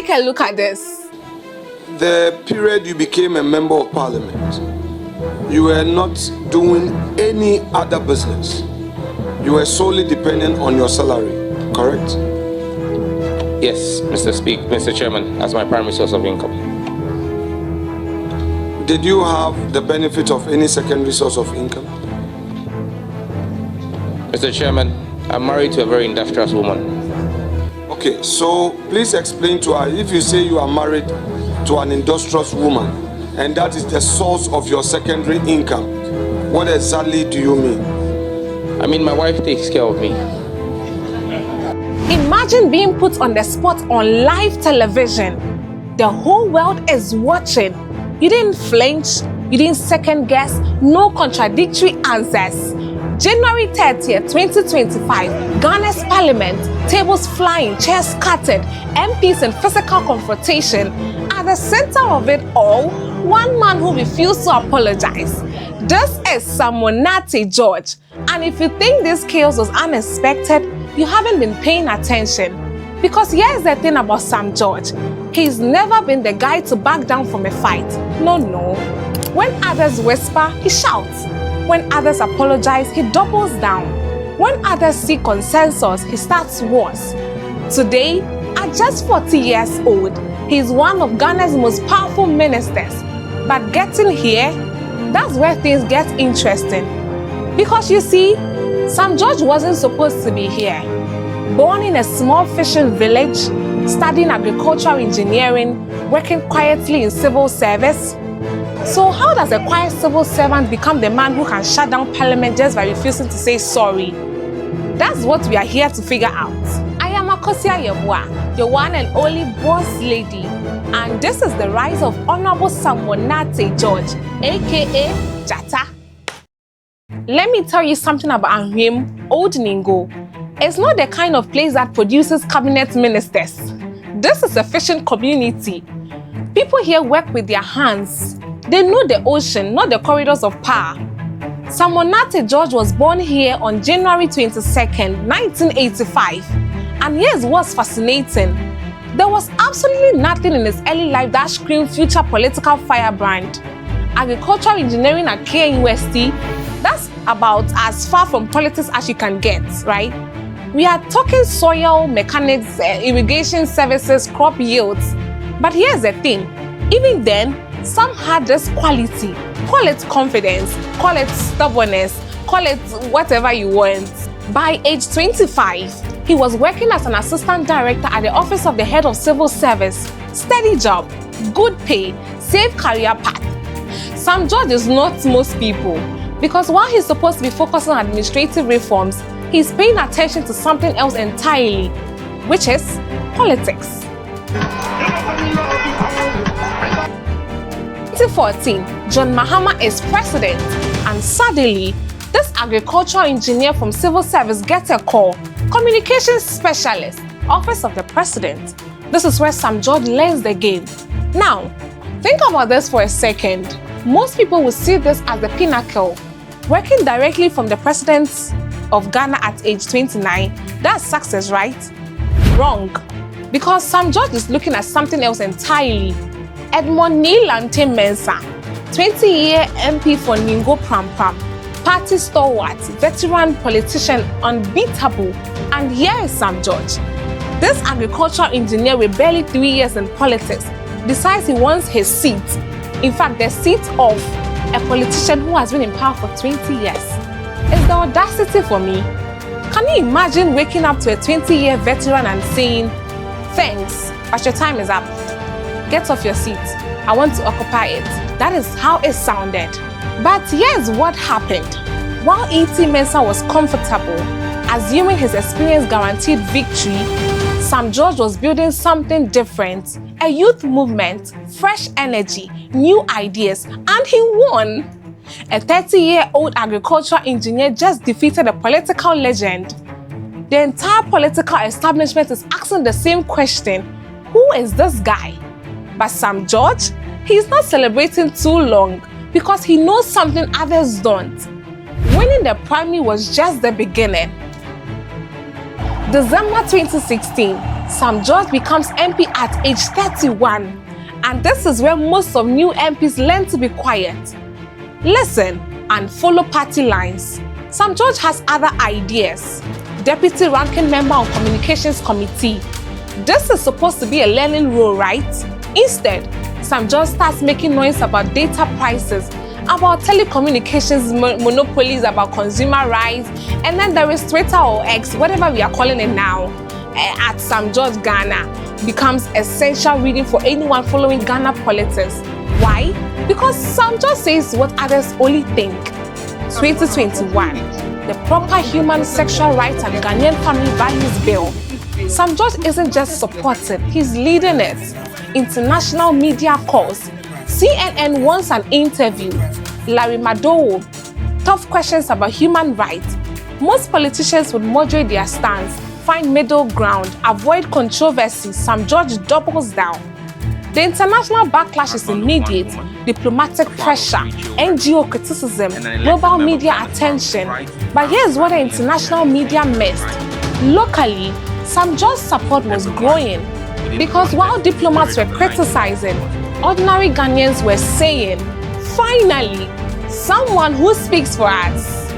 take a look at this. The period you became a member of parliament, you were not doing any other business. You were solely dependent on your salary, correct? Yes, Mr. Chairman, as my primary source of income. Did you have the benefit of any secondary source of income? Mr. Chairman, I'm married to a very industrious woman. Okay, so please explain to her, if you say you are married to an industrious woman and that is the source of your secondary income, what exactly do you mean? I mean, my wife takes care of me. Imagine being put on the spot on live television. The whole world is watching. You didn't flinch, you didn't second guess, no contradictory answers. January 30th, 2025, Ghana's parliament, tables flying, chairs scattered, MPs in physical confrontation. At the center of it all, one man who refused to apologize. This is Samonate George. And if you think this chaos was unexpected, you haven't been paying attention. Because here's the thing about Sam George. He's never been the guy to back down from a fight. No. When others whisper, he shouts. When others apologize, he doubles down. When others seek consensus, he starts wars. Today, at just 40 years old, he's one of Ghana's most powerful ministers. But getting here, that's where things get interesting. Because you see, Sam George wasn't supposed to be here. Born in a small fishing village, studying agricultural engineering, working quietly in civil service. So how does a quiet civil servant become the man who can shut down parliament just by refusing to say sorry? That's what we are here to figure out. I am Akosia Yebua, your one and only boss lady, and this is the rise of Honorable Samonate George, aka Jata. Let me tell you something about Ahwiam, Old Ningo. It's not the kind of place that produces cabinet ministers. This is a fishing community. People here work with their hands. They know the ocean, not the corridors of power. Samonate George was born here on January 22nd, 1985. And here's what's fascinating. There was absolutely nothing in his early life that screamed future political firebrand. Agricultural engineering at KUST, that's about as far from politics as you can get, right? We are talking soil mechanics, irrigation services, crop yields. But here's the thing, even then, some had this quality. Call it confidence, call it stubbornness, call it whatever you want. By age 25, he was working as an assistant director at the office of the head of civil service. Steady job, good pay, safe career path. Sam George is not most people, because while he's supposed to be focusing on administrative reforms, he's paying attention to something else entirely, which is politics. 2014, John Mahama is president, and suddenly, this agricultural engineer from civil service gets a call. Communications specialist, office of the president. This is where Sam George learns the game. Now, think about this for a second. Most people will see this as the pinnacle. Working directly from the president of Ghana at age 29, that's success, right? Wrong. Because Sam George is looking at something else entirely. Edmond Nilante Mensah, 20-year MP for Ningo Prampram, party stalwart, veteran politician, unbeatable. And here is Sam George. This agricultural engineer with barely 3 years in politics decides he wants his seat. In fact, the seat of a politician who has been in power for 20 years. It's the audacity for me. Can you imagine waking up to a 20-year veteran and saying, "Thanks, but your time is up. Get off your seat. I want to occupy it." That is how it sounded. But here's what happened. While E.T. Mensah was comfortable, assuming his experience guaranteed victory, Sam George was building something different. A youth movement, fresh energy, new ideas, and he won. A 30-year-old agricultural engineer just defeated a political legend. The entire political establishment is asking the same question: who is this guy? But Sam George, he's not celebrating too long because he knows something others don't. Winning the primary was just the beginning. December 2016, Sam George becomes MP at age 31, and this is where most of new MPs learn to be quiet, listen, and follow party lines. Sam George has other ideas. Deputy Ranking Member on Communications Committee. This is supposed to be a learning role, right? Instead, Sam George starts making noise about data prices, about telecommunications monopolies, about consumer rights, and then there is Twitter or X, whatever we are calling it now, at Sam George Ghana, becomes essential reading for anyone following Ghana politics. Why? Because Sam George says what others only think. 2021, the Proper Human Sexual Rights and Ghanaian Family Values Bill. Sam George isn't just supporting, he's leading it. International media calls. CNN wants an interview. Larry Madowo, tough questions about human rights. Most politicians would moderate their stance, find middle ground, avoid controversies. Sam George doubles down. The international backlash is immediate. Diplomatic pressure, NGO criticism, global media attention. But here's what the international media missed. Locally, Sam George's support was growing because while diplomats were criticizing, ordinary Ghanaians were saying, finally, someone who speaks for us.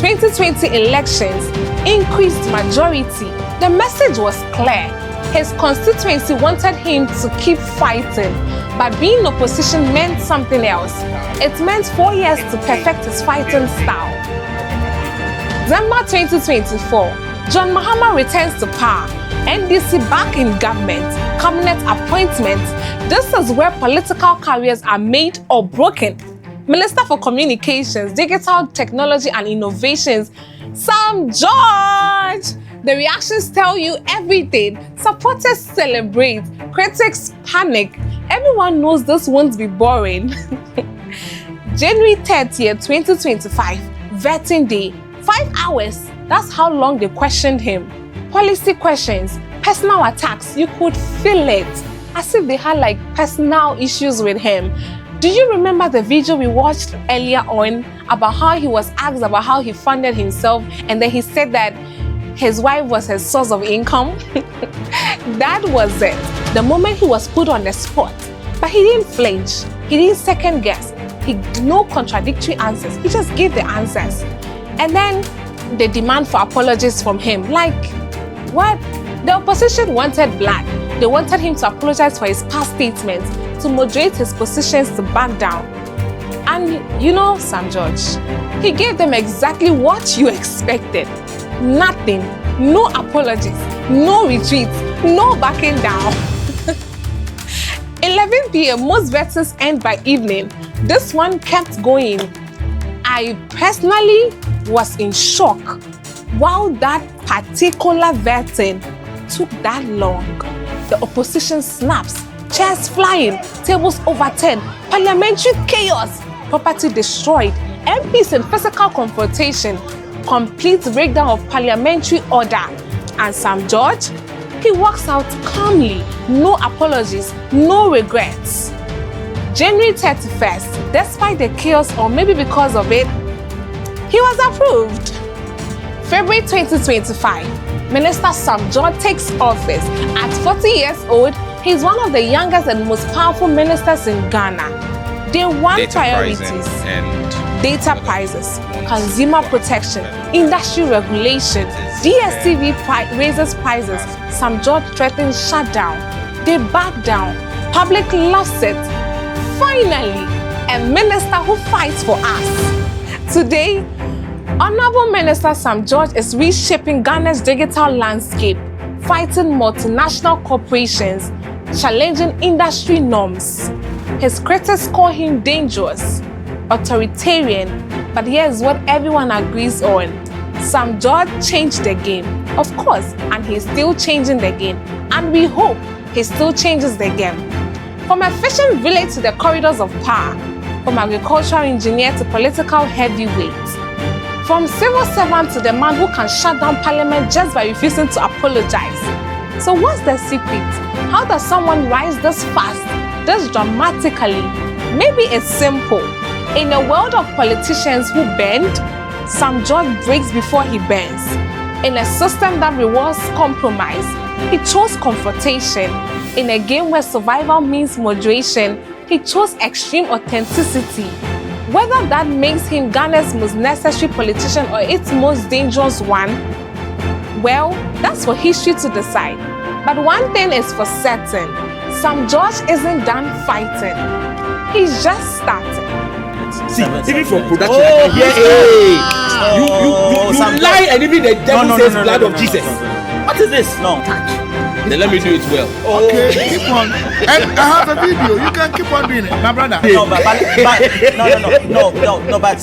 2020 elections, increased majority. The message was clear. His constituency wanted him to keep fighting, but being opposition meant something else. It meant 4 years to perfect his fighting style. December 2024, John Mahama returns to power. NDC back in government, cabinet appointments. This is where political careers are made or broken. Minister for Communications, Digital Technology and Innovations, Sam George. The reactions tell you everything. Supporters celebrate, critics panic. Everyone knows this won't be boring. January 30th, 2025, vetting day. 5 hours. That's how long they questioned him. Policy questions, personal attacks. You could feel it, as if they had like personal issues with him. Do you remember the video we watched earlier on about how he was asked about how he funded himself, and then he said that his wife was his source of income? That was it. The moment he was put on the spot. But he didn't flinch. He didn't second guess. No contradictory answers. He just gave the answers. And then the demand for apologies from him. Like, what? The opposition wanted blood. They wanted him to apologize for his past statements, to moderate his positions, to back down. And you know, Sam George, he gave them exactly what you expected. Nothing, no apologies, no retreats, no backing down. 11 p.m. most vettings end by evening. This one kept going. I personally was in shock. Wow, that particular vetting took that long. The opposition snaps, chairs flying, tables overturned, parliamentary chaos, property destroyed, MPs in physical confrontation, complete breakdown of parliamentary order. And Sam George, he walks out calmly, no apologies, no regrets. January 31st, despite the chaos or maybe because of it, he was approved. February 2025, Minister Sam George takes office. At 40 years old, he's one of the youngest and most powerful ministers in Ghana. Day one priorities, data prices, consumer protection, industry regulation, DSTV raises prices. Sam George threatens shutdown. They back down. Public loves it. Finally, a minister who fights for us. Today, Honorable Minister Sam George is reshaping Ghana's digital landscape, fighting multinational corporations, challenging industry norms. His critics call him dangerous, authoritarian, but here's what everyone agrees on. Sam George changed the game, of course, and he's still changing the game. And we hope he still changes the game. From a fishing village to the corridors of power, from agricultural engineer to political heavyweight, from civil servant to the man who can shut down parliament just by refusing to apologize. So what's the secret? How does someone rise this fast, this dramatically? Maybe it's simple. In a world of politicians who bend, Sam George breaks before he bends. In a system that rewards compromise, He chose confrontation. In a game where survival means moderation, he chose extreme authenticity. Whether that makes him Ghana's most necessary politician or its most dangerous one, well, that's for history to decide. But one thing is for certain, Sam George isn't done fighting. He's just starting. See, even from production, you lie and even the devil says blood of Jesus. What is this? No. Then let me do it well. Okay, keep on. And I have a video. You can keep on doing it, my brother. No, but